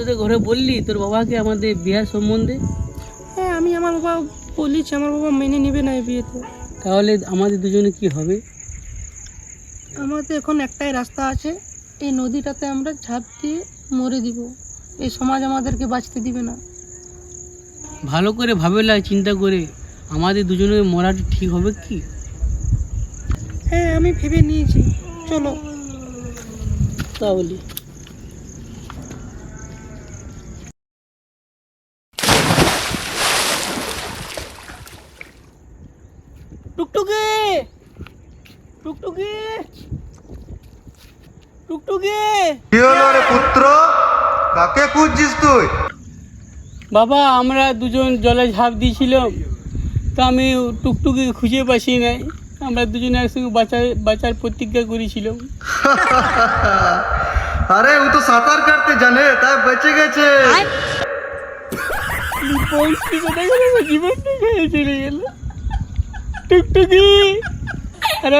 তোদের ঘরে বললি তোর বাবাকে আমাদের বিয়ার সম্বন্ধে? হ্যাঁ, আমি আমার বাবা বলেছি, আমার বাবা মেনে নেবে না এই বিয়েতে। তাহলে আমাদের দুজনে কি হবে? আমাদের এখন একটাই রাস্তা আছে, এই নদীটাতে আমরা ঝাঁপ দিয়ে মরে দিব। এই সমাজ আমাদেরকে বাঁচতে দিবে না। ভালো করে ভাবেলা চিন্তা করে আমাদের দুজনের মরাটা ঠিক হবে কি? হ্যাঁ, আমি ভেবে নিয়েছি, চলো। তাহলে টুকটুকি টুকটুকি টুকটুকি কি হলো রে পুত্র, কাকে খুঁজছিস তুই? বাবা, আমরা দুজন জলে ঝাঁপ দিয়েছিলাম, তা আমি টুকটুকি খুঁজে পাচ্ছি নাই। আমরা দুজনে একসঙ্গে বাঁচার প্রতিজ্ঞা করেছিলাম। আরে ও তো সাঁতার কাটতে জানে, তাই বেঁচে গেছে। জীবনটা চলে গেল টুকটুকি। আর